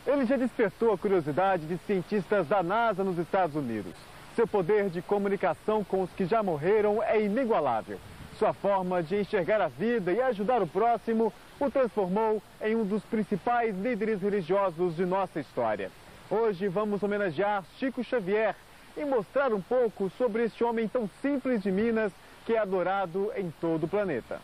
Ele já despertou a curiosidade de cientistas da NASA nos Estados Unidos. Seu poder de comunicação com os que já morreram é inigualável. Sua forma de enxergar a vida e ajudar o próximo o transformou em um dos principais líderes religiosos de nossa história. Hoje vamos homenagear Chico Xavier e mostrar um pouco sobre este homem tão simples de Minas que é adorado em todo o planeta.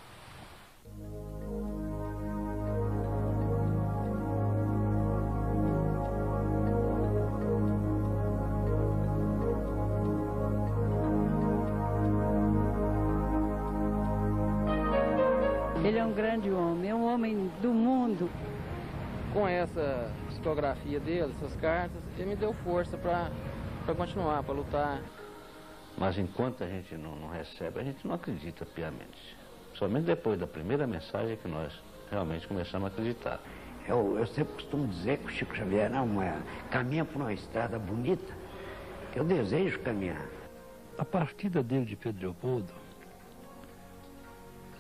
Ele é um grande homem, é um homem do mundo. Com essa psicografia dele, essas cartas, ele me deu força para continuar, para lutar. Mas enquanto a gente não recebe, a gente não acredita piamente. Somente depois da primeira mensagem que nós realmente começamos a acreditar. Eu sempre costumo dizer que o Chico Xavier caminha por uma estrada bonita. Eu desejo caminhar. A partida dele de Pedro Leopoldo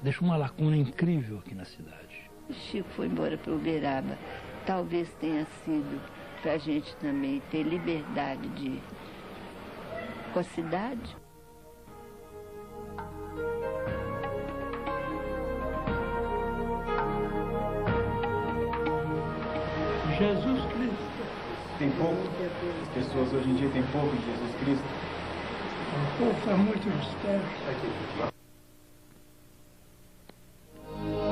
deixa uma lacuna incrível aqui na cidade. O Chico foi embora para Uberaba. Talvez tenha sido para a gente também ter liberdade com a cidade. Jesus Cristo. Tem pouco? As pessoas hoje em dia têm pouco de Jesus Cristo? O povo está muito distante.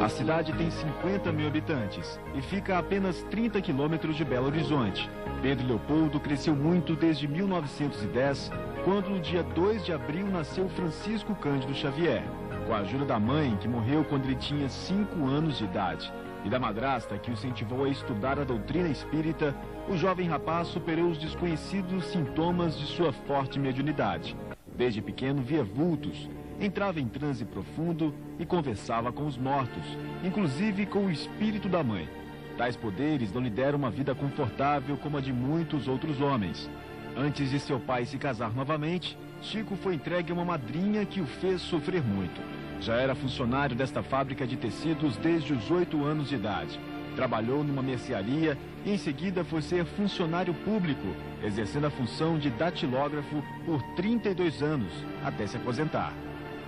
A cidade tem 50 mil habitantes e fica a apenas 30 quilômetros de Belo Horizonte. Pedro Leopoldo cresceu muito desde 1910, quando no dia 2 de abril nasceu Francisco Cândido Xavier, com a ajuda da mãe, que morreu quando ele tinha 5 anos de idade, e da madrasta, que o incentivou a estudar a doutrina espírita. O jovem rapaz superou os desconhecidos sintomas de sua forte mediunidade. Desde pequeno via vultos, entrava em transe profundo e conversava com os mortos, inclusive com o espírito da mãe. Tais poderes não lhe deram uma vida confortável como a de muitos outros homens. Antes de seu pai se casar novamente, Chico foi entregue a uma madrinha que o fez sofrer muito. Já era funcionário desta fábrica de tecidos desde os 8 anos de idade. Trabalhou numa mercearia e em seguida foi ser funcionário público, exercendo a função de datilógrafo por 32 anos, até se aposentar.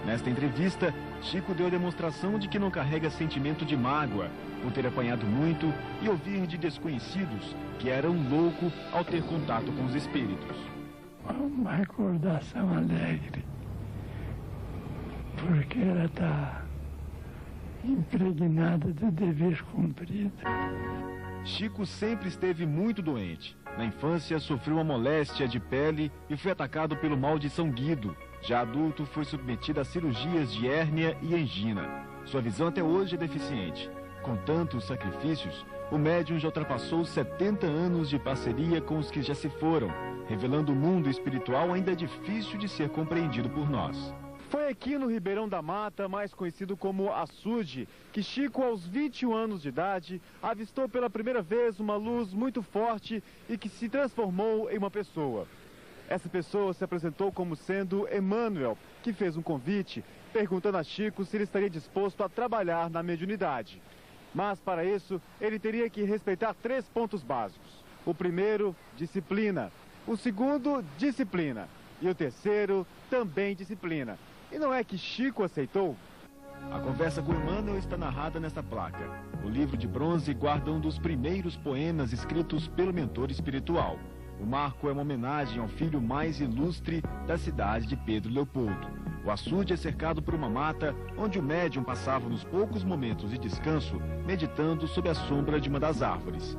Nesta entrevista, Chico deu a demonstração de que não carrega sentimento de mágoa por ter apanhado muito e ouvir de desconhecidos que era um louco ao ter contato com os espíritos. Uma recordação alegre, porque ela está impregnada de dever cumprido. Chico sempre esteve muito doente. Na infância, sofreu uma moléstia de pele e foi atacado pelo mal de São Guido. Já adulto, foi submetido a cirurgias de hérnia e angina. Sua visão até hoje é deficiente. Com tantos sacrifícios, o médium já ultrapassou 70 anos de parceria com os que já se foram, revelando um mundo espiritual ainda difícil de ser compreendido por nós. Foi aqui no Ribeirão da Mata, mais conhecido como Açude, que Chico, aos 21 anos de idade, avistou pela primeira vez uma luz muito forte e que se transformou em uma pessoa. Essa pessoa se apresentou como sendo Emmanuel, que fez um convite, perguntando a Chico se ele estaria disposto a trabalhar na mediunidade. Mas, para isso, ele teria que respeitar 3 pontos básicos. O primeiro, disciplina. O segundo, disciplina. E o terceiro, também disciplina. E não é que Chico aceitou? A conversa com Emmanuel está narrada nesta placa. O livro de bronze guarda um dos primeiros poemas escritos pelo mentor espiritual. O marco é uma homenagem ao filho mais ilustre da cidade de Pedro Leopoldo. O açude é cercado por uma mata, onde o médium passava nos poucos momentos de descanso, meditando sob a sombra de uma das árvores.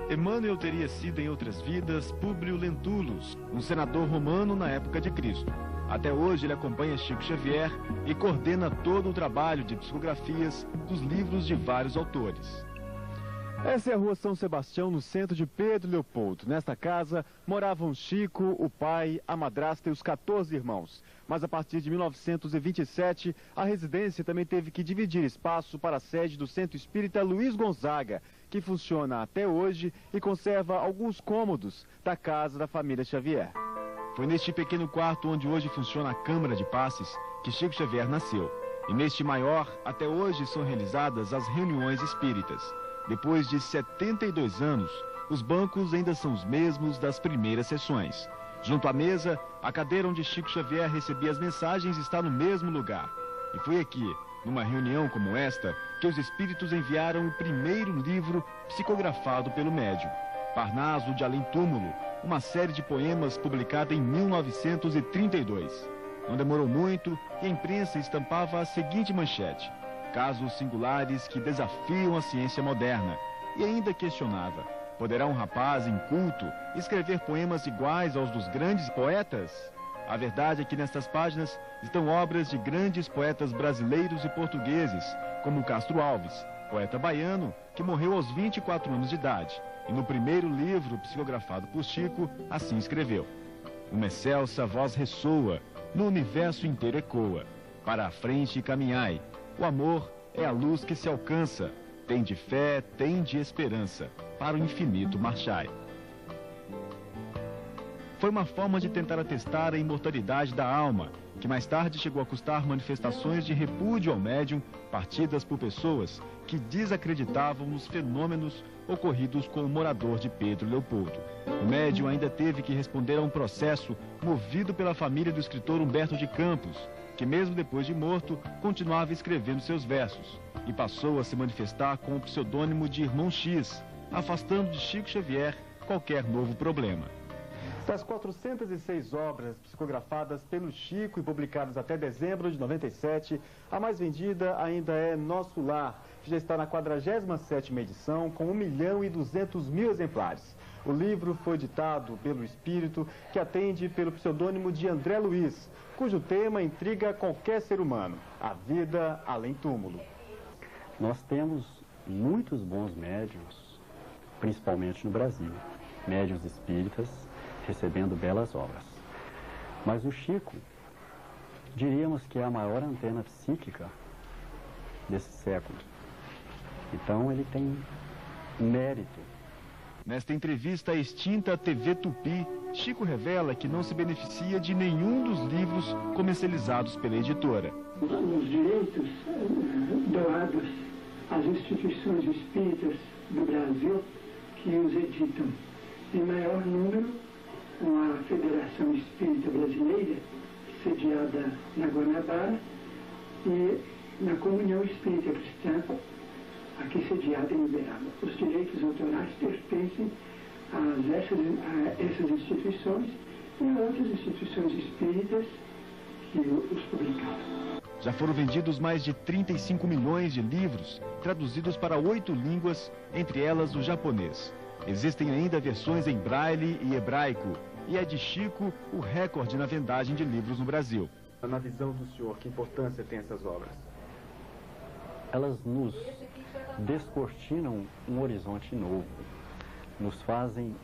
Emmanuel teria sido em outras vidas Públio Lentulus, um senador romano na época de Cristo. Até hoje ele acompanha Chico Xavier e coordena todo o trabalho de psicografias dos livros de vários autores. Essa é a rua São Sebastião, no centro de Pedro Leopoldo. Nesta casa moravam Chico, o pai, a madrasta e os 14 irmãos. Mas a partir de 1927, a residência também teve que dividir espaço para a sede do Centro Espírita Luiz Gonzaga, que funciona até hoje e conserva alguns cômodos da casa da família Xavier. Foi neste pequeno quarto onde hoje funciona a Câmara de Passes que Chico Xavier nasceu. E neste maior, até hoje são realizadas as reuniões espíritas. Depois de 72 anos, os bancos ainda são os mesmos das primeiras sessões. Junto à mesa, a cadeira onde Chico Xavier recebia as mensagens está no mesmo lugar. E foi aqui, numa reunião como esta, que os espíritos enviaram o primeiro livro psicografado pelo médium, Parnaso de Além Túmulo, uma série de poemas publicada em 1932. Não demorou muito e a imprensa estampava a seguinte manchete: casos singulares que desafiam a ciência moderna. E ainda questionava: poderá um rapaz inculto escrever poemas iguais aos dos grandes poetas? A verdade é que nestas páginas estão obras de grandes poetas brasileiros e portugueses, como Castro Alves, poeta baiano que morreu aos 24 anos de idade. E no primeiro livro psicografado por Chico, assim escreveu: uma excelsa voz ressoa, no universo inteiro ecoa. Para a frente caminhai, o amor é a luz que se alcança. Tem de fé, tem de esperança, para o infinito marchai. Foi uma forma de tentar atestar a imortalidade da alma, que mais tarde chegou a custar manifestações de repúdio ao médium, partidas por pessoas que desacreditavam nos fenômenos ocorridos com o morador de Pedro Leopoldo. O médium ainda teve que responder a um processo movido pela família do escritor Humberto de Campos, que mesmo depois de morto, continuava escrevendo seus versos, e passou a se manifestar com o pseudônimo de Irmão X, afastando de Chico Xavier qualquer novo problema. Das 406 obras psicografadas pelo Chico e publicadas até dezembro de 97, a mais vendida ainda é Nosso Lar, que já está na 47ª edição, com 1.200.000 exemplares. O livro foi ditado pelo espírito que atende pelo pseudônimo de André Luiz, cujo tema intriga qualquer ser humano: a vida além túmulo. Nós temos muitos bons médiuns, principalmente no Brasil, médiuns espíritas, recebendo belas obras. Mas o Chico, diríamos que é a maior antena psíquica desse século. Então ele tem mérito. Nesta entrevista à extinta TV Tupi, Chico revela que não se beneficia de nenhum dos livros comercializados pela editora. Os direitos doados às instituições espíritas do Brasil que os editam, em maior número, com a Federação Espírita Brasileira, sediada na Guanabara, e na Comunhão Espírita Cristã, aqui sediada em Uberaba. Os direitos autorais pertencem a essas instituições e a outras instituições espíritas que os publicaram. Já foram vendidos mais de 35 milhões de livros, traduzidos para 8 línguas, entre elas o japonês. Existem ainda versões em braille e hebraico, e é de Chico o recorde na vendagem de livros no Brasil. Na visão do senhor, que importância tem essas obras? Elas nos descortinam um horizonte novo, nos fazem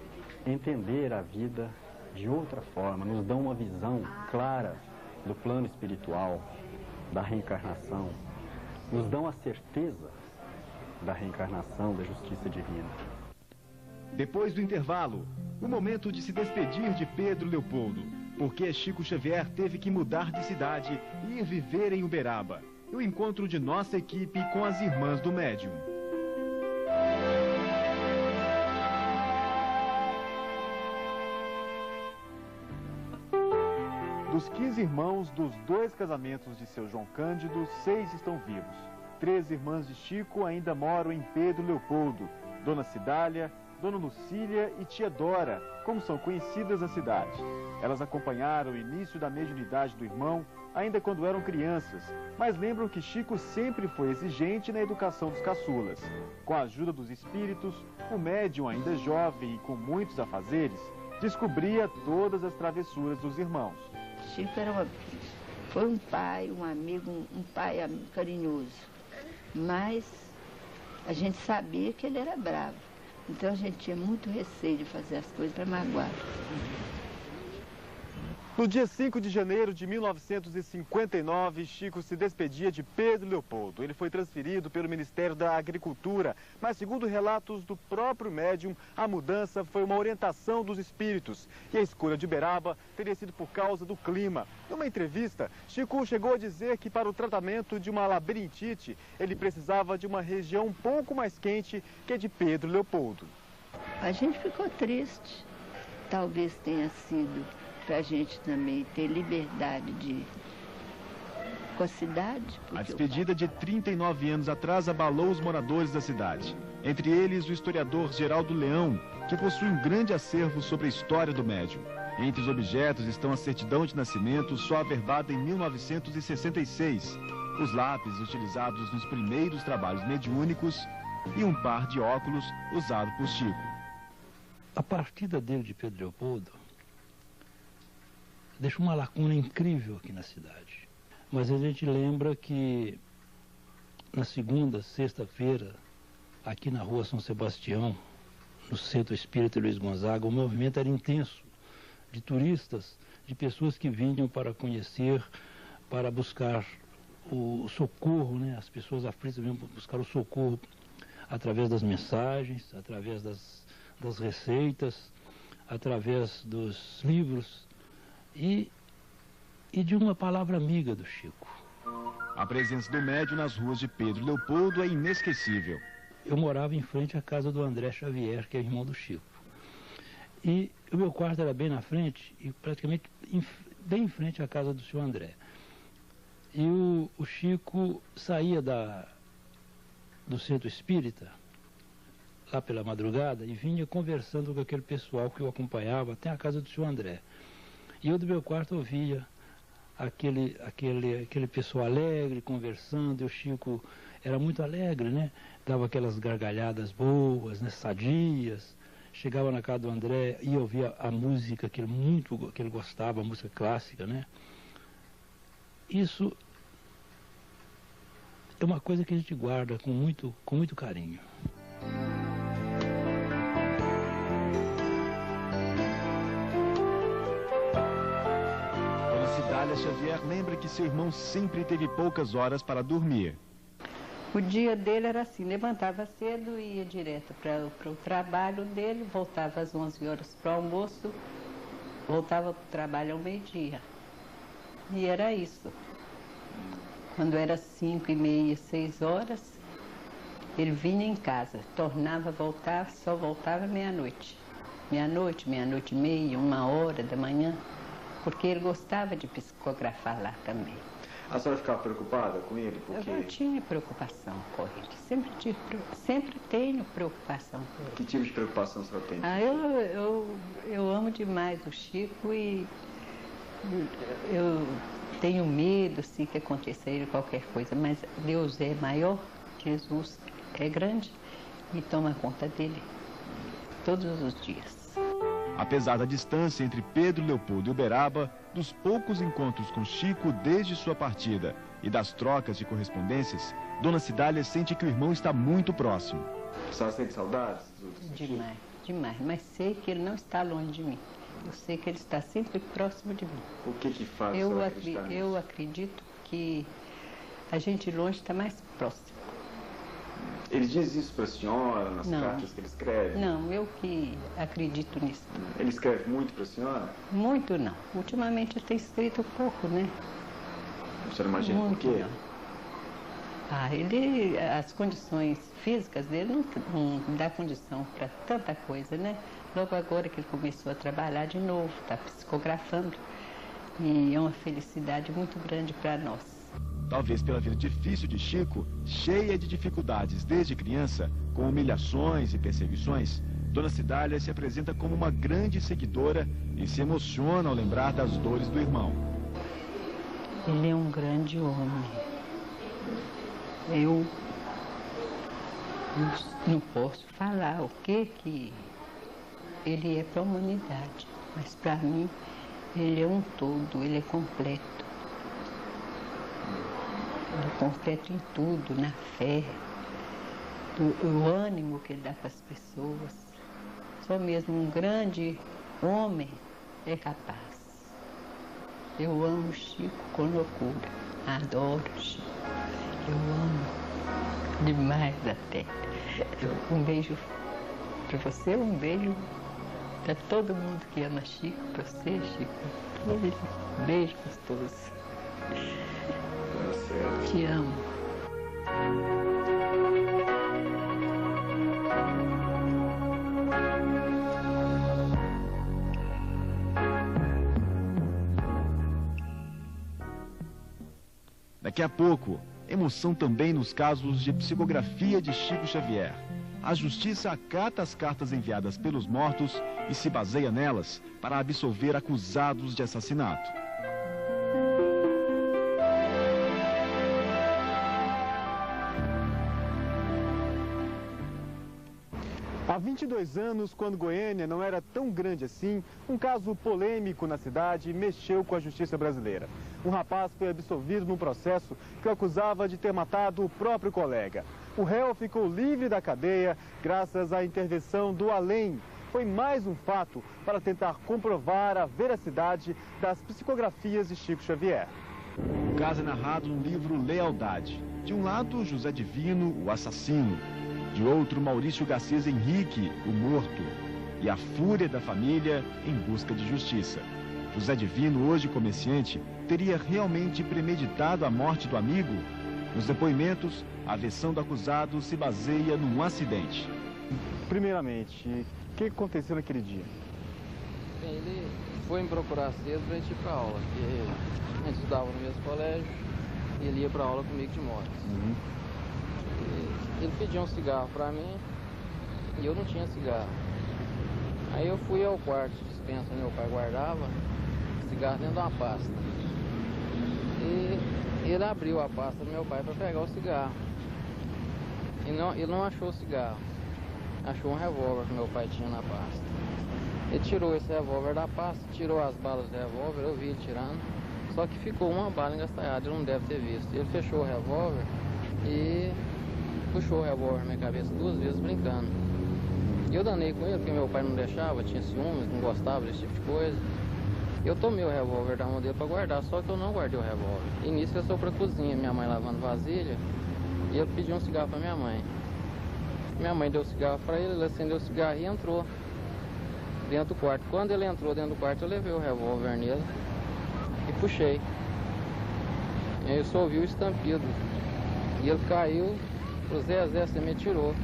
entender a vida de outra forma, nos dão uma visão clara do plano espiritual, da reencarnação, nos dão a certeza da reencarnação, da justiça divina. Depois do intervalo, o momento de se despedir de Pedro Leopoldo, porque Chico Xavier teve que mudar de cidade e ir viver em Uberaba. E o encontro de nossa equipe com as irmãs do médium. Dos 15 irmãos dos 2 casamentos de seu João Cândido, 6 estão vivos. 3 irmãs de Chico ainda moram em Pedro Leopoldo: Dona Cidália, Dona Lucília e Tia Dora, como são conhecidas na cidade. Elas acompanharam o início da mediunidade do irmão, ainda quando eram crianças, mas lembram que Chico sempre foi exigente na educação dos caçulas. Com a ajuda dos espíritos, o médium, ainda jovem e com muitos afazeres, descobria todas as travessuras dos irmãos. Chico foi um pai, um amigo, um pai carinhoso, mas a gente sabia que ele era bravo. Então a gente tinha muito receio de fazer as coisas para magoar. No dia 5 de janeiro de 1959, Chico se despedia de Pedro Leopoldo. Ele foi transferido pelo Ministério da Agricultura, mas segundo relatos do próprio médium, a mudança foi uma orientação dos espíritos. E a escolha de Uberaba teria sido por causa do clima. Numa entrevista, Chico chegou a dizer que para o tratamento de uma labirintite, ele precisava de uma região um pouco mais quente que a de Pedro Leopoldo. A gente ficou triste. Talvez tenha sido para a gente também ter liberdade com a cidade. A despedida de 39 anos atrás abalou os moradores da cidade. Entre eles, o historiador Geraldo Leão, que possui um grande acervo sobre a história do médium. Entre os objetos estão a certidão de nascimento, só averbada em 1966, os lápis utilizados nos primeiros trabalhos mediúnicos e um par de óculos usado por Chico. A partida dele de Pedro Leopoldo deixa uma lacuna incrível aqui na cidade. Mas a gente lembra que na segunda, sexta-feira, aqui na rua São Sebastião, no Centro Espírita Luiz Gonzaga, o movimento era intenso, de turistas, de pessoas que vinham para conhecer, para buscar o socorro, né? As pessoas aflitas vinham buscar o socorro através das mensagens, através das receitas, através dos livros e de uma palavra amiga do Chico. A presença do médium nas ruas de Pedro Leopoldo é inesquecível. Eu morava em frente à casa do André Xavier, que é irmão do Chico. E o meu quarto era bem na frente, e praticamente bem em frente à casa do senhor André. E o Chico saía do centro espírita, lá pela madrugada, e vinha conversando com aquele pessoal que eu acompanhava até a casa do senhor André. E eu do meu quarto ouvia aquele pessoal alegre, conversando, e o Chico era muito alegre, né? Dava aquelas gargalhadas boas, né? Sadias. Chegava na casa do André e ouvia a música que ele gostava, a música clássica, né? Isso é uma coisa que a gente guarda com muito carinho. Dona Cidália Xavier lembra que seu irmão sempre teve poucas horas para dormir. O dia dele era assim, levantava cedo e ia direto para o trabalho dele, voltava às 11 horas para o almoço, voltava para o trabalho ao meio-dia. E era isso. Quando era 5h30, 6 horas, ele vinha em casa, tornava a voltar, só voltava meia-noite. Meia-noite, meia-noite e meia, 1h da manhã, porque ele gostava de psicografar lá também. A senhora ficava preocupada com ele? Porque... Eu não tinha preocupação com ele, sempre tenho preocupação com ele. Que tipo de preocupação a senhora tem? Eu amo demais o Chico e eu tenho medo, sim, que aconteça a ele qualquer coisa, mas Deus é maior, Jesus é grande e toma conta dele todos os dias. Apesar da distância entre Pedro Leopoldo e Uberaba, dos poucos encontros com Chico desde sua partida e das trocas de correspondências, Dona Cidália sente que o irmão está muito próximo. A senhora sente saudades? Demais, demais, mas sei que ele não está longe de mim. Eu sei que ele está sempre próximo de mim. O que faz a eu, senhora acreditar nisso? Eu acredito que a gente longe está mais próximo. Ele diz isso para a senhora, nas cartas que ele escreve? Não, eu que acredito nisso. Ele escreve muito para a senhora? Muito não. Ultimamente eu tenho escrito pouco, né? A senhora imagina muito por quê? Não. As condições físicas dele não dá condição para tanta coisa, né? Logo agora que ele começou a trabalhar de novo, está psicografando. E é uma felicidade muito grande para nós. Talvez pela vida difícil de Chico, cheia de dificuldades desde criança, com humilhações e perseguições, Dona Cidália se apresenta como uma grande seguidora e se emociona ao lembrar das dores do irmão. Ele é um grande homem. Eu não posso falar o que ele é para a humanidade, mas para mim ele é um todo, ele é completo. Ele é completo em tudo, na fé, o ânimo que ele dá para as pessoas. Só mesmo um grande homem é capaz. Eu amo Chico com loucura. Adoro Chico. Eu amo demais até. Um beijo para você, um beijo para todo mundo que ama Chico, para você, Chico. Um beijo gostoso. Te amo. Daqui a pouco, emoção também nos casos de psicografia de Chico Xavier. A justiça acata as cartas enviadas pelos mortos e se baseia nelas para absolver acusados de assassinato. Há 22 anos, quando Goiânia não era tão grande assim, um caso polêmico na cidade mexeu com a justiça brasileira. Um rapaz foi absolvido num processo que o acusava de ter matado o próprio colega. O réu ficou livre da cadeia graças à intervenção do além. Foi mais um fato para tentar comprovar a veracidade das psicografias de Chico Xavier. O caso é narrado no livro Lealdade. De um lado, José Divino, o assassino. De outro, Maurício Garcês Henrique, o morto. E a fúria da família em busca de justiça. José Divino, hoje comerciante, teria realmente premeditado a morte do amigo? Nos depoimentos, a versão do acusado se baseia num acidente. Primeiramente, o que aconteceu naquele dia? Bem, ele foi me procurar cedo para a gente ir para aula, porque a gente estudava no mesmo colégio e ele ia para aula comigo de moto. Ele pediu um cigarro para mim e eu não tinha cigarro. Aí eu fui ao quarto de dispensa onde meu pai guardava cigarro dentro de uma pasta. E ele abriu a pasta do meu pai para pegar o cigarro. E ele não achou o cigarro. Achou um revólver que meu pai tinha na pasta. Ele tirou esse revólver da pasta, tirou as balas do revólver, eu vi ele tirando. Só que ficou uma bala engastalhada, ele não deve ter visto. Ele fechou o revólver e puxou o revólver na minha cabeça 2 vezes brincando. E eu danei com ele, porque meu pai não deixava, tinha ciúmes, não gostava desse tipo de coisa. Eu tomei o revólver da mão dele para guardar, só que eu não guardei o revólver. E nisso eu sou pra cozinha, minha mãe lavando vasilha, e ele pediu um cigarro para minha mãe. Minha mãe deu o cigarro para ele, ele acendeu o cigarro e entrou dentro do quarto. Quando ele entrou dentro do quarto, eu levei o revólver nele e puxei. E aí eu só ouvi o estampido. E ele caiu, o Zé, você me tirou.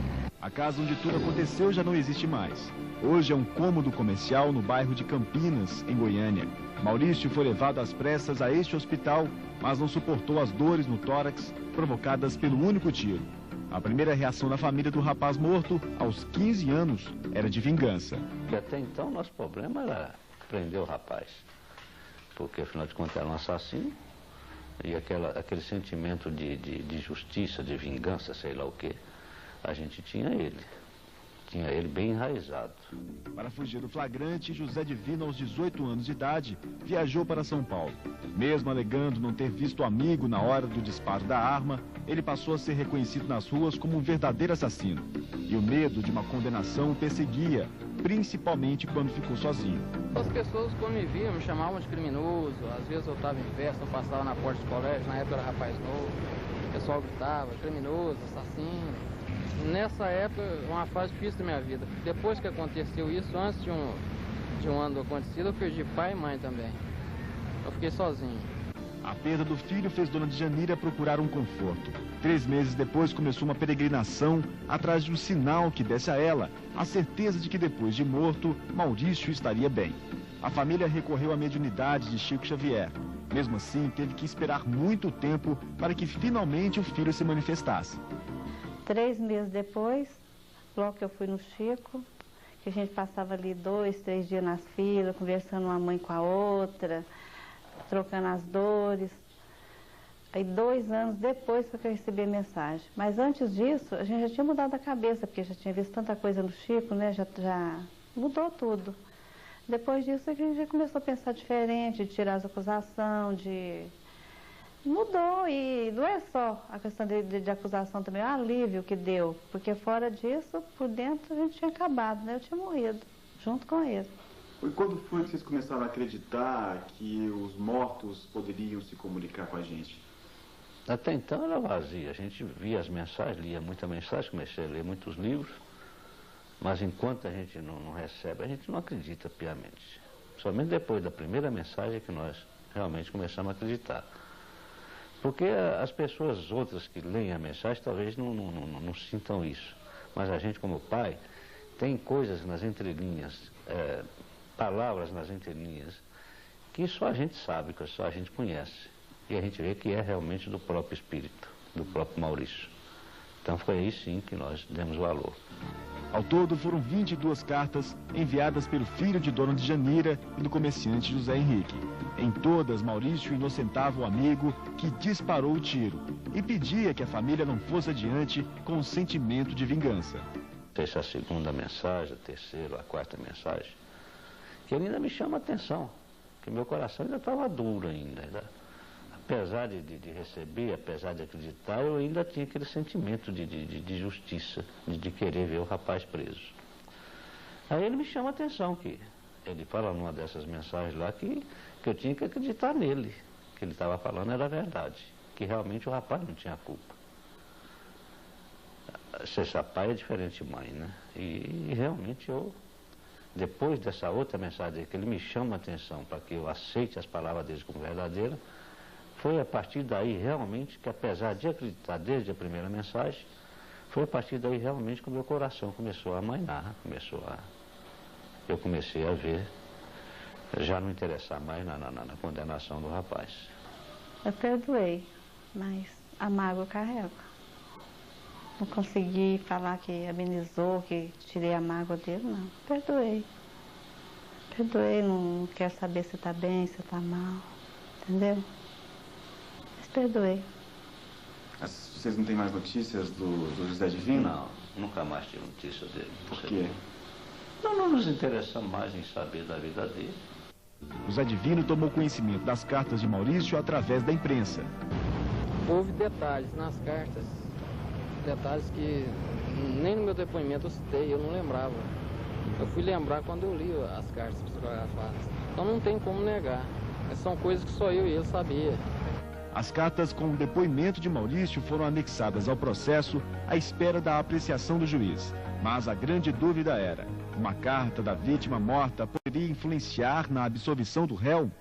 A casa onde tudo aconteceu já não existe mais. Hoje é um cômodo comercial no bairro de Campinas, em Goiânia. Maurício foi levado às pressas a este hospital, mas não suportou as dores no tórax provocadas pelo único tiro. A primeira reação da família do rapaz morto, aos 15 anos, era de vingança. E até então, nosso problema era prender o rapaz. Porque, afinal de contas, era um assassino. E aquele sentimento de justiça, de vingança, sei lá o quê, a gente tinha ele. Tinha ele bem enraizado. Para fugir do flagrante, José Divino, aos 18 anos de idade, viajou para São Paulo. Mesmo alegando não ter visto o amigo na hora do disparo da arma, ele passou a ser reconhecido nas ruas como um verdadeiro assassino. E o medo de uma condenação o perseguia, principalmente quando ficou sozinho. As pessoas, quando me viam, me chamavam de criminoso. Às vezes eu estava em festa, eu passava na porta do colégio, na época eu era rapaz novo. O pessoal gritava, criminoso, assassino. Nessa época, uma fase difícil da minha vida. Depois que aconteceu isso, antes de um ano do acontecido, eu perdi pai e mãe também. Eu fiquei sozinho. A perda do filho fez Dona de Janira procurar um conforto. 3 meses depois começou uma peregrinação atrás de um sinal que desse a ela a certeza de que depois de morto, Maurício estaria bem. A família recorreu à mediunidade de Chico Xavier. Mesmo assim, teve que esperar muito tempo para que finalmente o filho se manifestasse. 3 meses depois, logo que eu fui no Chico, que a gente passava ali 2, 3 dias nas filas, conversando uma mãe com a outra, trocando as dores. Aí 2 anos depois foi que eu recebi a mensagem. Mas antes disso, a gente já tinha mudado a cabeça, porque já tinha visto tanta coisa no Chico, né? Já mudou tudo. Depois disso, a gente já começou a pensar diferente, de tirar as acusações, Mudou, e não é só a questão de acusação também, é o alívio que deu, porque fora disso, por dentro, a gente tinha acabado, né? Eu tinha morrido, junto com ele. E quando foi que vocês começaram a acreditar que os mortos poderiam se comunicar com a gente? Até então era vazia. A gente via as mensagens, lia muita mensagem, comecei a ler muitos livros, mas enquanto a gente não recebe, a gente não acredita piamente. Somente depois da primeira mensagem que nós realmente começamos a acreditar. Porque as pessoas outras que leem a mensagem talvez não sintam isso. Mas a gente, como pai, tem coisas nas entrelinhas, palavras nas entrelinhas, que só a gente sabe, que só a gente conhece. E a gente vê que é realmente do próprio espírito, do próprio Maurício. Então foi aí sim que nós demos valor. Ao todo foram 22 cartas enviadas pelo filho de Dona Djanira e do comerciante José Henrique. Em todas, Maurício inocentava o amigo que disparou o tiro e pedia que a família não fosse adiante com o sentimento de vingança. Essa é a segunda mensagem, a terceira, a quarta mensagem, que ainda me chama a atenção, que meu coração ainda estava duro ainda. Apesar de receber, apesar de acreditar, eu ainda tinha aquele sentimento de justiça, de querer ver o rapaz preso. Aí ele me chama a atenção, que ele fala numa dessas mensagens lá que eu tinha que acreditar nele, que ele estava falando era verdade, que realmente o rapaz não tinha culpa. Ser pai é diferente de mãe, né? E realmente eu, depois dessa outra mensagem que ele me chama a atenção para que eu aceite as palavras dele como verdadeiras, foi a partir daí realmente que, apesar de acreditar desde a primeira mensagem, foi a partir daí realmente que o meu coração começou a amainar, eu comecei a ver, já não interessar mais na condenação do rapaz. Eu perdoei, mas a mágoa carrega. Não consegui falar que amenizou, que tirei a mágoa dele, não. Perdoei. Perdoei, não quero saber se está bem, se está mal, entendeu? Perdoei. Vocês não têm mais notícias do José Divino? Não, nunca mais tive notícias dele. Por quê? Não nos interessamos mais em saber da vida dele. José Divino tomou conhecimento das cartas de Maurício através da imprensa. Houve detalhes nas cartas, detalhes que nem no meu depoimento eu citei, eu não lembrava. Eu fui lembrar quando eu li as cartas psicografadas. Então não tem como negar. São coisas que só eu e ele sabia. As cartas com o depoimento de Maurício foram anexadas ao processo à espera da apreciação do juiz. Mas a grande dúvida era: uma carta da vítima morta poderia influenciar na absolvição do réu?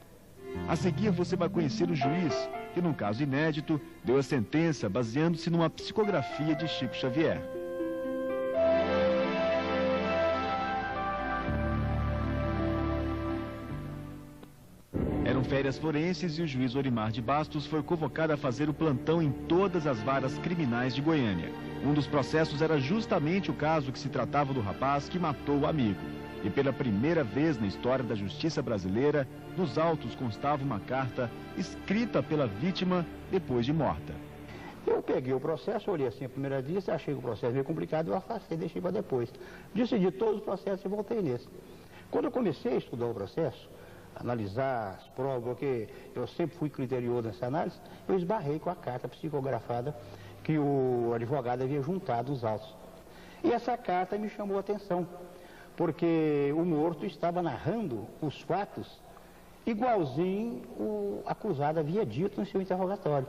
A seguir você vai conhecer o juiz, que num caso inédito, deu a sentença baseando-se numa psicografia de Chico Xavier. Eram férias forenses e o juiz Orimar de Bastos foi convocado a fazer o plantão em todas as varas criminais de Goiânia. Um dos processos era justamente o caso que se tratava do rapaz que matou o amigo. E pela primeira vez na história da justiça brasileira, nos autos constava uma carta escrita pela vítima depois de morta. Eu peguei o processo, olhei assim a primeira vista, achei que o processo meio complicado, eu afastei, deixei para depois. Decidi todos os processos e voltei nesse. Quando eu comecei a estudar o processo, analisar as provas, porque eu sempre fui criterioso nessa análise, eu esbarrei com a carta psicografada que o advogado havia juntado os autos. E essa carta me chamou a atenção, porque o morto estava narrando os fatos igualzinho o acusado havia dito no seu interrogatório.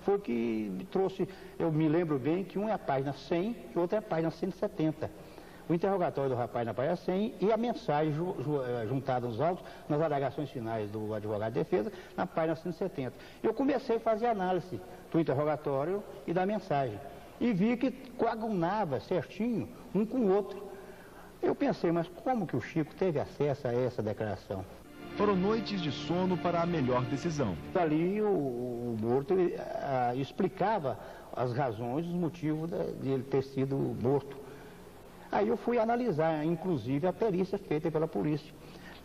Foi o que me trouxe, eu me lembro bem que um é a página 100 e outro é a página 170. O interrogatório do rapaz na página 100 e a mensagem juntada nos autos, nas alegações finais do advogado de defesa, na página 170. Eu comecei a fazer análise do interrogatório e da mensagem. E vi que coadunava certinho um com o outro. Eu pensei, mas como que o Chico teve acesso a essa declaração? Foram noites de sono para a melhor decisão. Ali o morto explicava as razões, os motivos de ele ter sido morto. Aí eu fui analisar, inclusive, a perícia feita pela polícia.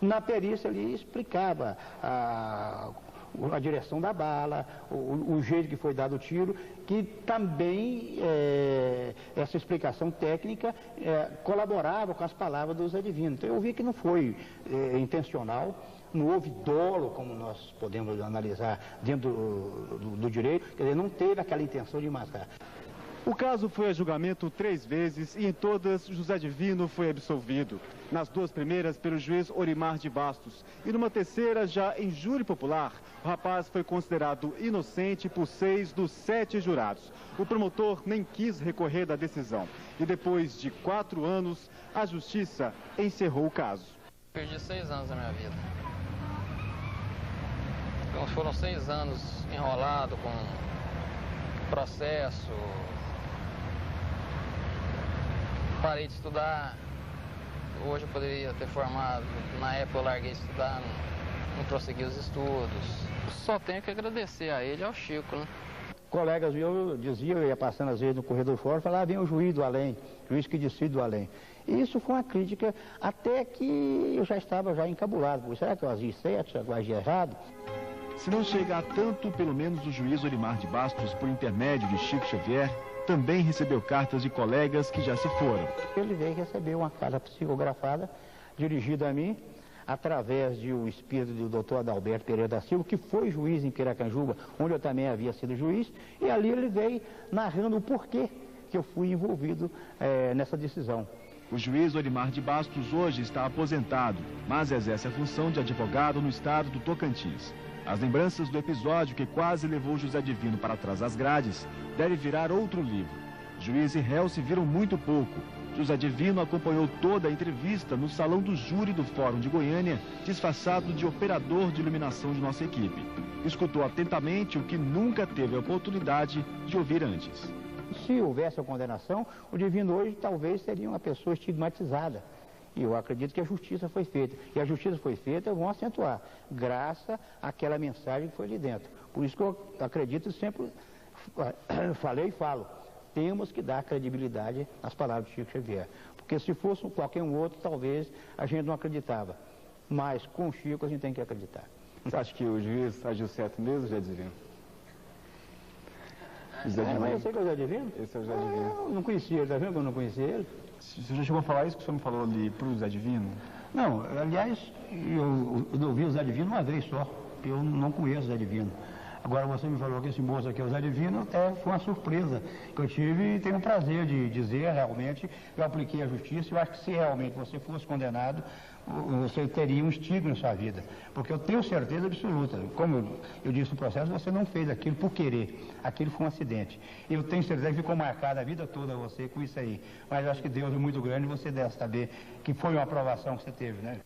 Na perícia ele explicava a direção da bala, o jeito que foi dado o tiro, que também essa explicação técnica colaborava com as palavras do José Divino. Então eu vi que não foi intencional, não houve dolo, como nós podemos analisar dentro do direito, quer dizer, não teve aquela intenção de matar. O caso foi a julgamento 3 vezes e em todas José Divino foi absolvido. Nas 2 primeiras pelo juiz Orimar de Bastos e numa terceira, já em júri popular, o rapaz foi considerado inocente por 6 dos 7 jurados. O promotor nem quis recorrer da decisão e depois de 4 anos, a justiça encerrou o caso. Perdi 6 anos da minha vida. Então, foram 6 anos enrolado com processo. Parei de estudar. Hoje eu poderia ter formado. Na época eu larguei de estudar, não prossegui os estudos. Só tenho que agradecer a ele e ao Chico, né? Colegas meus diziam, eu ia passando às vezes no corredor fora, falava, vem o juiz do além, juiz que decide do além. E isso foi uma crítica até que eu já estava encabulado. Será que eu agi certo, será que eu agi errado? Se não chega a tanto, pelo menos o juiz Orimar de Bastos, por intermédio de Chico Xavier, também recebeu cartas de colegas que já se foram. Ele veio receber uma carta psicografada, dirigida a mim, através do espírito do Dr. Adalberto Pereira da Silva, que foi juiz em Piracanjuba, onde eu também havia sido juiz, e ali ele veio narrando o porquê que eu fui envolvido nessa decisão. O juiz Orimar de Bastos hoje está aposentado, mas exerce a função de advogado no estado do Tocantins. As lembranças do episódio que quase levou José Divino para trás das grades deve virar outro livro. Juiz e réu se viram muito pouco. José Divino acompanhou toda a entrevista no salão do júri do Fórum de Goiânia, disfarçado de operador de iluminação de nossa equipe. Escutou atentamente o que nunca teve a oportunidade de ouvir antes. Se houvesse a condenação, o Divino hoje talvez seria uma pessoa estigmatizada. E eu acredito que a justiça foi feita. E a justiça foi feita, vão acentuar, graças àquela mensagem que foi ali dentro. Por isso que eu acredito, sempre falei e falo, temos que dar credibilidade às palavras de Chico Xavier. Porque se fosse qualquer um outro, talvez a gente não acreditava. Mas com o Chico a gente tem que acreditar. Você acha que o juiz agiu certo mesmo, José Divino? José Divino? Mas eu sei que é o José Divino. Esse é o José Divino. Eu não conhecia ele, tá vendo que eu não conhecia ele? Você já chegou a falar isso que o senhor me falou ali pro José Divino? Não, aliás, eu ouvi o José Divino uma vez só. Eu não conheço o José Divino. Agora você me falou que esse moço aqui é o José Divino, até foi uma surpresa que eu tive e tenho o prazer de dizer realmente, eu apliquei a justiça. Eu acho que se realmente você fosse condenado, você teria um estigma na sua vida. Porque eu tenho certeza absoluta, como eu disse no processo, você não fez aquilo por querer, aquilo foi um acidente. Eu tenho certeza que ficou marcada a vida toda você com isso aí. Mas eu acho que Deus é muito grande e você deve saber que foi uma aprovação que você teve, né?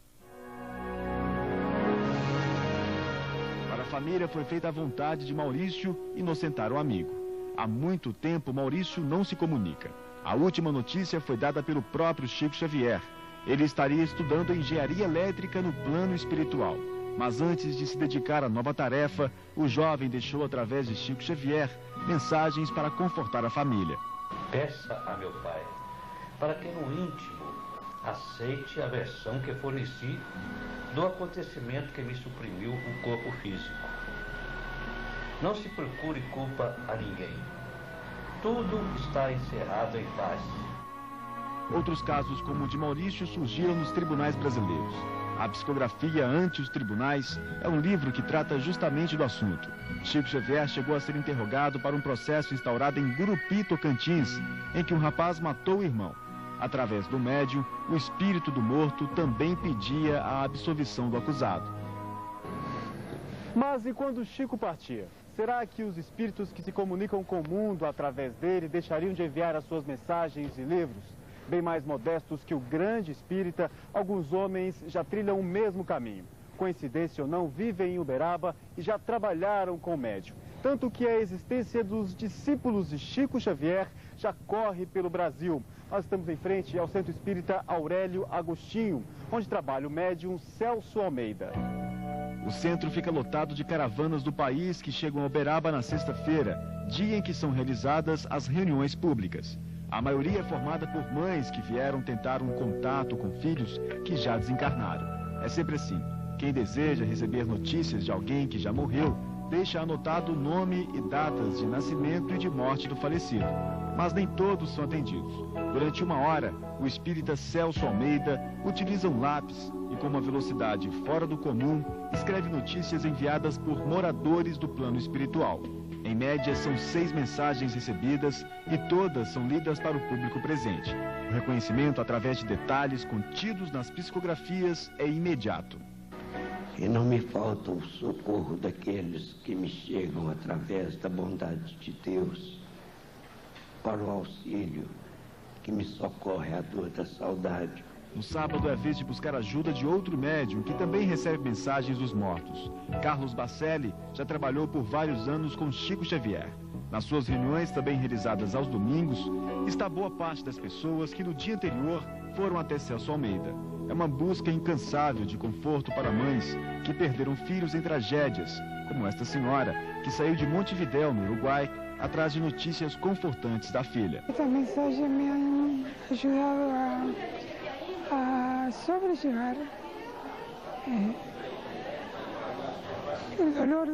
A família foi feita à vontade de Maurício inocentar o amigo. Há muito tempo, Maurício não se comunica. A última notícia foi dada pelo próprio Chico Xavier. Ele estaria estudando engenharia elétrica no plano espiritual. Mas antes de se dedicar à nova tarefa, o jovem deixou, através de Chico Xavier, mensagens para confortar a família. Peça a meu pai para que no íntimo aceite a versão que forneci do acontecimento que me suprimiu o corpo físico. Não se procure culpa a ninguém. Tudo está encerrado em paz. Outros casos, como o de Maurício, surgiram nos tribunais brasileiros. A Psicografia ante os Tribunais é um livro que trata justamente do assunto. Chico Xavier chegou a ser interrogado para um processo instaurado em Gurupi, Tocantins, em que um rapaz matou o irmão. Através do médium, o espírito do morto também pedia a absolvição do acusado. Mas e quando Chico partia? Será que os espíritos que se comunicam com o mundo através dele deixariam de enviar as suas mensagens e livros? Bem mais modestos que o grande espírita, alguns homens já trilham o mesmo caminho. Coincidência ou não, vivem em Uberaba e já trabalharam com o médium. Tanto que a existência dos discípulos de Chico Xavier já corre pelo Brasil. Nós estamos em frente ao Centro Espírita Aurélio Agostinho, onde trabalha o médium Celso Almeida. O centro fica lotado de caravanas do país que chegam a Uberaba na sexta-feira, dia em que são realizadas as reuniões públicas. A maioria é formada por mães que vieram tentar um contato com filhos que já desencarnaram. É sempre assim. Quem deseja receber notícias de alguém que já morreu, deixa anotado o nome e datas de nascimento e de morte do falecido. Mas nem todos são atendidos. Durante 1 hora, o espírita Celso Almeida utiliza um lápis e, com uma velocidade fora do comum, escreve notícias enviadas por moradores do plano espiritual. Em média, são 6 mensagens recebidas e todas são lidas para o público presente. O reconhecimento através de detalhes contidos nas psicografias é imediato. E não me falta o socorro daqueles que me chegam através da bondade de Deus para o auxílio que me socorre à dor da saudade. No sábado é vez de buscar ajuda de outro médium que também recebe mensagens dos mortos. Carlos Bacelli já trabalhou por vários anos com Chico Xavier. Nas suas reuniões, também realizadas aos domingos, está boa parte das pessoas que no dia anterior foram até Celso Almeida. É uma busca incansável de conforto para mães que perderam filhos em tragédias, como esta senhora, que saiu de Montevidéu, no Uruguai, atrás de notícias confortantes da filha. Esta mensagem me ha ajudado a sobrellevar o dolor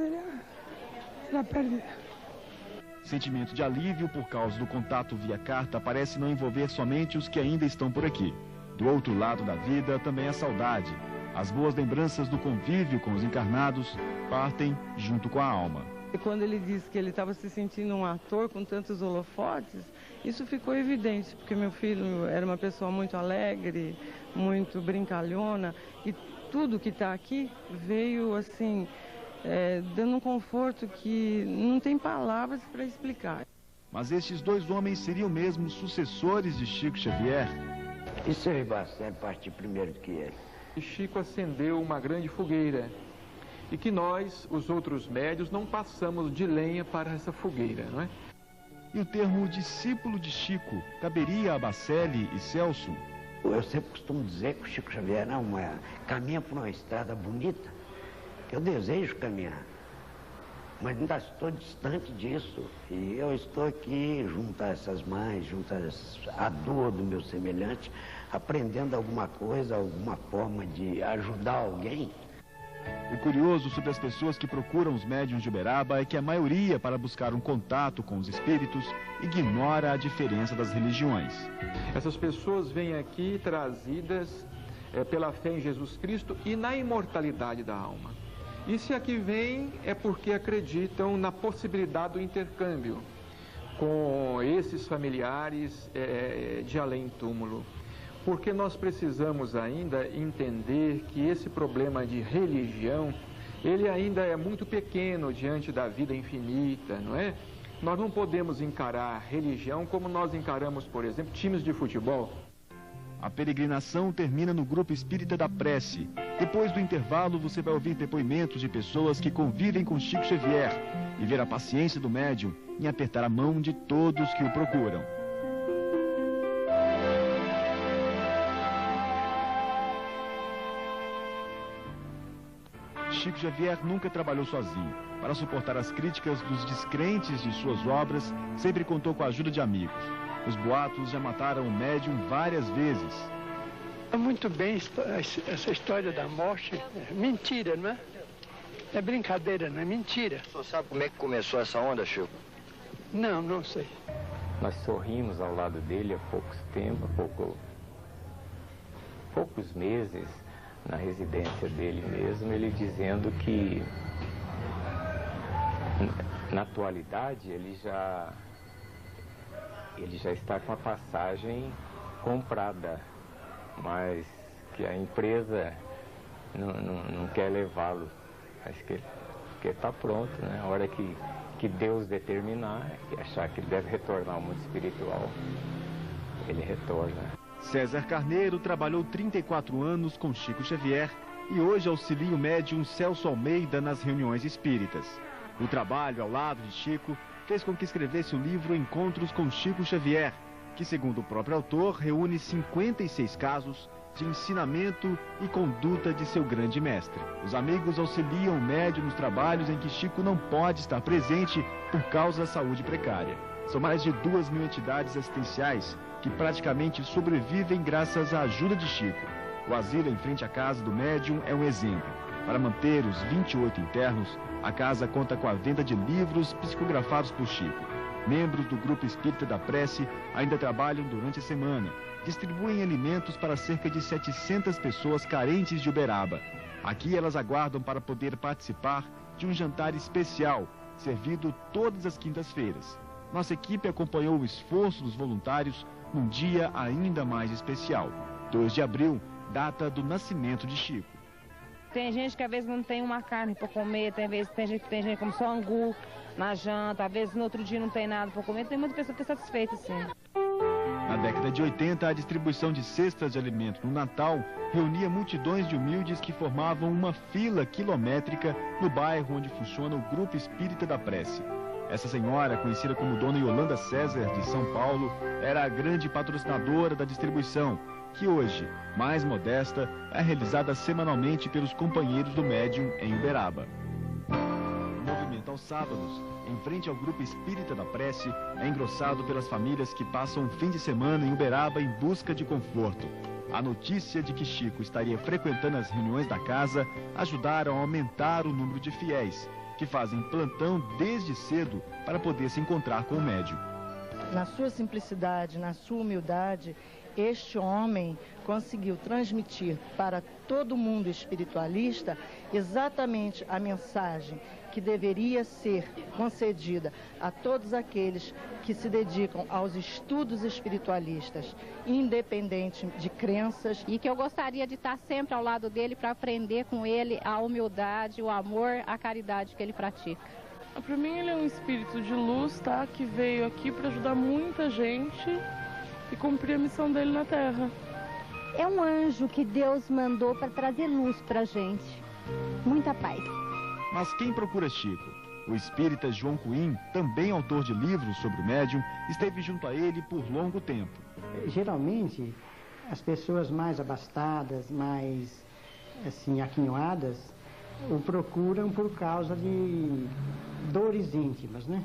da pérdida. Sentimento de alívio por causa do contato via carta parece não envolver somente os que ainda estão por aqui. Do outro lado da vida também a saudade. As boas lembranças do convívio com os encarnados partem junto com a alma. E quando ele disse que ele estava se sentindo um ator com tantos holofotes, isso ficou evidente, porque meu filho era uma pessoa muito alegre, muito brincalhona, e tudo que está aqui veio assim, dando um conforto que não tem palavras para explicar. Mas estes 2 homens seriam mesmo sucessores de Chico Xavier? E se o Bacelli partir primeiro que ele? E Chico acendeu uma grande fogueira e que nós, os outros médios, não passamos de lenha para essa fogueira, não é? E o termo discípulo de Chico caberia a Bacelli e Celso? Eu sempre costumo dizer que o Chico Xavier caminha por uma estrada bonita, que eu desejo caminhar, mas ainda estou distante disso. E eu estou aqui junto a essas mães, junto à dor do meu semelhante, aprendendo alguma coisa, alguma forma de ajudar alguém. O curioso sobre as pessoas que procuram os médiuns de Uberaba é que a maioria, para buscar um contato com os espíritos, ignora a diferença das religiões. Essas pessoas vêm aqui trazidas pela fé em Jesus Cristo e na imortalidade da alma. E se aqui vêm é porque acreditam na possibilidade do intercâmbio com esses familiares de além-túmulo. Porque nós precisamos ainda entender que esse problema de religião, ele ainda é muito pequeno diante da vida infinita, não é? Nós não podemos encarar religião como nós encaramos, por exemplo, times de futebol. A peregrinação termina no Grupo Espírita da Prece. Depois do intervalo, você vai ouvir depoimentos de pessoas que convivem com Chico Xavier e ver a paciência do médium em apertar a mão de todos que o procuram. Chico Xavier nunca trabalhou sozinho. Para suportar as críticas dos descrentes de suas obras, sempre contou com a ajuda de amigos. Os boatos já mataram o médium várias vezes. Muito bem essa história da morte. É mentira, não é? É brincadeira, não é mentira. O senhor sabe como é que começou essa onda, Chico? Não, não sei. Nós sorrimos ao lado dele há poucos meses, na residência dele mesmo, ele dizendo que na atualidade ele já está com a passagem comprada, mas que a empresa não quer levá-lo. Acho que está pronto, né? A hora que Deus determinar e achar que ele deve retornar ao mundo espiritual, ele retorna. César Carneiro trabalhou 34 anos com Chico Xavier e hoje auxilia o médium Celso Almeida nas reuniões espíritas. O trabalho ao lado de Chico fez com que escrevesse o livro Encontros com Chico Xavier, que, segundo o próprio autor, reúne 56 casos de ensinamento e conduta de seu grande mestre. Os amigos auxiliam o médium nos trabalhos em que Chico não pode estar presente por causa da saúde precária. São mais de 2.000 entidades assistenciais que praticamente sobrevivem graças à ajuda de Chico. O asilo em frente à casa do médium é um exemplo. Para manter os 28 internos, a casa conta com a venda de livros psicografados por Chico. Membros do Grupo Espírita da Prece ainda trabalham durante a semana. Distribuem alimentos para cerca de 700 pessoas carentes de Uberaba. Aqui elas aguardam para poder participar de um jantar especial, servido todas as quintas-feiras. Nossa equipe acompanhou o esforço dos voluntários num dia ainda mais especial, 2 de abril, data do nascimento de Chico. Tem gente que às vezes não tem uma carne para comer, tem gente que come só angu na janta, às vezes no outro dia não tem nada para comer, tem muita pessoa que está satisfeita, sim. Na década de 80, a distribuição de cestas de alimento no Natal reunia multidões de humildes que formavam uma fila quilométrica no bairro onde funciona o Grupo Espírita da Prece. Essa senhora, conhecida como Dona Yolanda César, de São Paulo, era a grande patrocinadora da distribuição, que hoje, mais modesta, é realizada semanalmente pelos companheiros do médium em Uberaba. O movimento aos sábados, em frente ao Grupo Espírita da Prece, é engrossado pelas famílias que passam o fim de semana em Uberaba em busca de conforto. A notícia de que Chico estaria frequentando as reuniões da casa ajudaram a aumentar o número de fiéis, que fazem plantão desde cedo para poder se encontrar com o médium. Na sua simplicidade, na sua humildade, este homem conseguiu transmitir para todo mundo espiritualista exatamente a mensagem que deveria ser concedida a todos aqueles que se dedicam aos estudos espiritualistas, independente de crenças. E que eu gostaria de estar sempre ao lado dele para aprender com ele a humildade, o amor, a caridade que ele pratica. Para mim ele é um espírito de luz, tá? Que veio aqui para ajudar muita gente e cumprir a missão dele na Terra. É um anjo que Deus mandou para trazer luz para a gente. Muita paz. Mas quem procura Chico? O espírita João Cuim, também autor de livros sobre o médium, esteve junto a ele por longo tempo. Geralmente, as pessoas mais abastadas, mais assim, aquinhoadas, o procuram por causa de dores íntimas, né?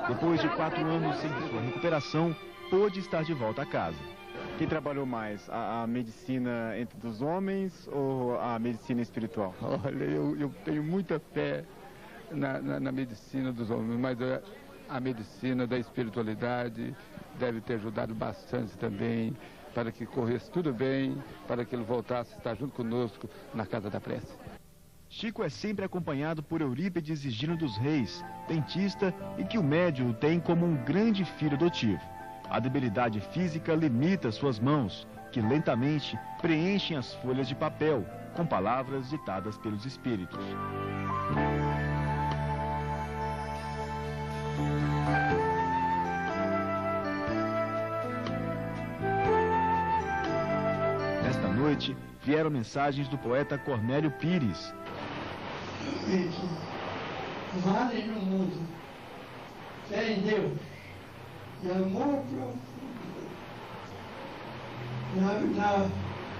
Depois de 4 anos sem sua recuperação, pôde estar de volta a casa. Quem trabalhou mais, a medicina entre os homens ou a medicina espiritual? Olha, eu tenho muita fé na medicina dos homens, mas a medicina da espiritualidade deve ter ajudado bastante também para que corresse tudo bem, para que ele voltasse a estar junto conosco na Casa da Prece. Chico é sempre acompanhado por Eurípides Higino dos Reis, dentista, e que o médium tem como um grande filho adotivo. A debilidade física limita suas mãos, que lentamente preenchem as folhas de papel com palavras ditadas pelos espíritos. Nesta noite, vieram mensagens do poeta Cornélio Pires. Vale no mundo, fé em Deus e amor profundo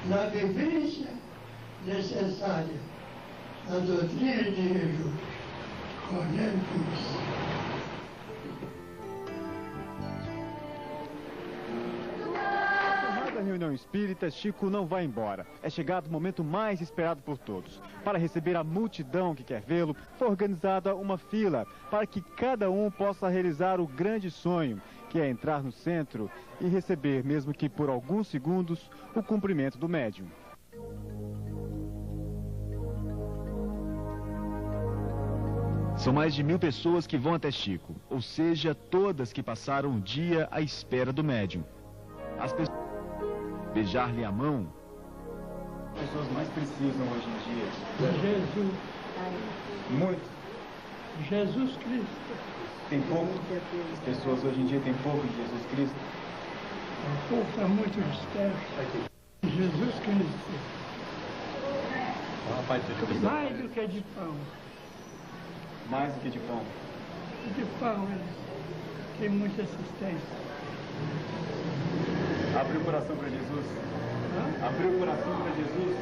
na vivência necessária da doutrina de Jesus. Cornélio Pires. Da reunião espírita, Chico não vai embora. É chegado o momento mais esperado por todos. Para receber a multidão que quer vê-lo, foi organizada uma fila para que cada um possa realizar o grande sonho, que é entrar no centro e receber, mesmo que por alguns segundos, o cumprimento do médium. São mais de 1000 pessoas que vão até Chico, ou seja, todas que passaram o dia à espera do médium. As pessoas beijar-lhe a mão. As pessoas mais precisam hoje em dia. Jesus. Muito. Jesus Cristo. Tem pouco. As pessoas hoje em dia têm pouco de Jesus Cristo. O povo está muito disperso. Jesus Cristo. Mais do que de pão. Mais do que de pão. De pão, tem muita assistência. Abriu o coração para Jesus. Abriu o coração para Jesus.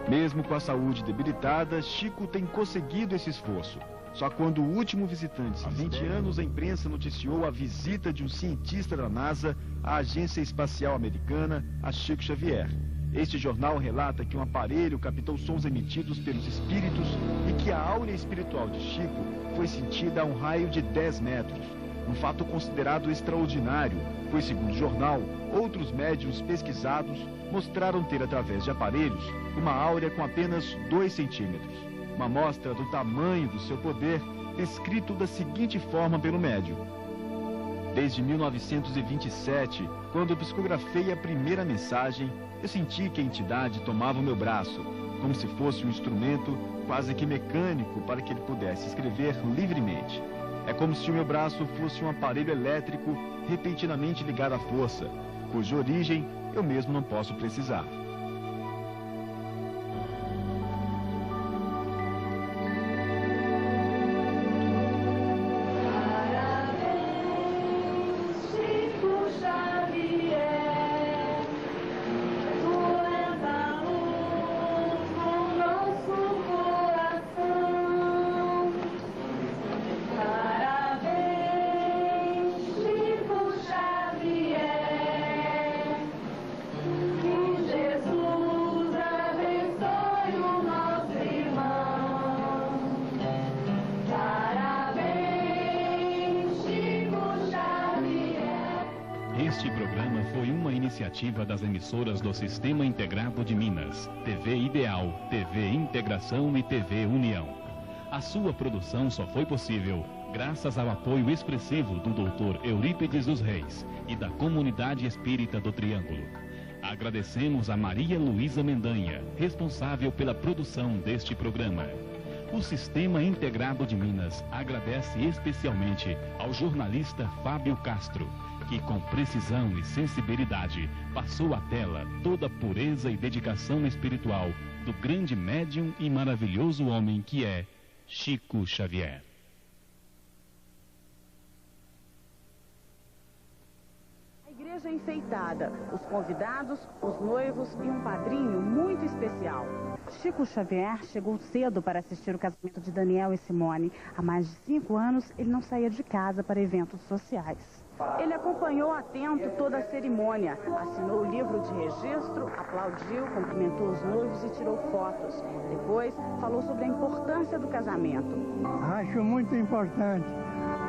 Mesmo com a saúde debilitada, Chico tem conseguido esse esforço. Só quando o último visitante, há 20 anos, a imprensa noticiou a visita de um cientista da NASA à Agência Espacial Americana, a Chico Xavier. Este jornal relata que um aparelho captou sons emitidos pelos espíritos e que a áurea espiritual de Chico foi sentida a um raio de 10 metros. um fato considerado extraordinário, pois, segundo o jornal, outros médiuns pesquisados mostraram ter, através de aparelhos, uma áurea com apenas 2 centímetros. Uma amostra do tamanho do seu poder, descrito da seguinte forma pelo médium. Desde 1927, quando eu psicografei a primeira mensagem, eu senti que a entidade tomava o meu braço, como se fosse um instrumento quase que mecânico para que ele pudesse escrever livremente. É como se o meu braço fosse um aparelho elétrico repentinamente ligado à força, cuja origem eu mesmo não posso precisar. Este programa foi uma iniciativa das emissoras do Sistema Integrado de Minas, TV Ideal, TV Integração e TV União. A sua produção só foi possível graças ao apoio expressivo do Dr. Eurípides dos Reis e da Comunidade Espírita do Triângulo. Agradecemos a Maria Luísa Mendanha, responsável pela produção deste programa. O Sistema Integrado de Minas agradece especialmente ao jornalista Fábio Castro, que com precisão e sensibilidade passou à tela toda a pureza e dedicação espiritual do grande médium e maravilhoso homem que é Chico Xavier. A igreja enfeitada, os convidados, os noivos e um padrinho muito especial. Chico Xavier chegou cedo para assistir o casamento de Daniel e Simone. Há mais de 5 anos, ele não saía de casa para eventos sociais. Ele acompanhou atento toda a cerimônia, assinou o livro de registro, aplaudiu, cumprimentou os noivos e tirou fotos. Depois, falou sobre a importância do casamento. Acho muito importante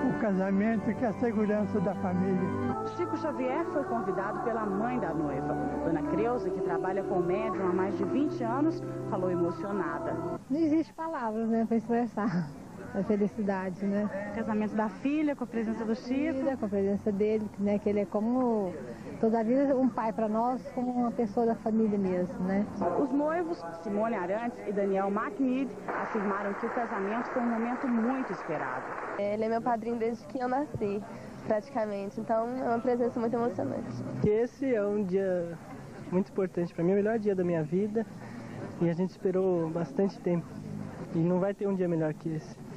o casamento, que é a segurança da família. Chico Xavier foi convidado pela mãe da noiva. Dona Creuza, que trabalha com o médium há mais de 20 anos, falou emocionada. Não existe palavras, né, para expressar a felicidade, né? Casamento da filha, com a presença do Chico. Com a presença dele, né, que ele é como, toda a vida, um pai para nós, como uma pessoa da família mesmo, né? Os noivos, Simone Arantes e Daniel MacNeid, afirmaram que o casamento foi um momento muito esperado. Ele é meu padrinho desde que eu nasci, praticamente, então é uma presença muito emocionante. Esse é um dia muito importante para mim, é o melhor dia da minha vida, e a gente esperou bastante tempo, e não vai ter um dia melhor que esse.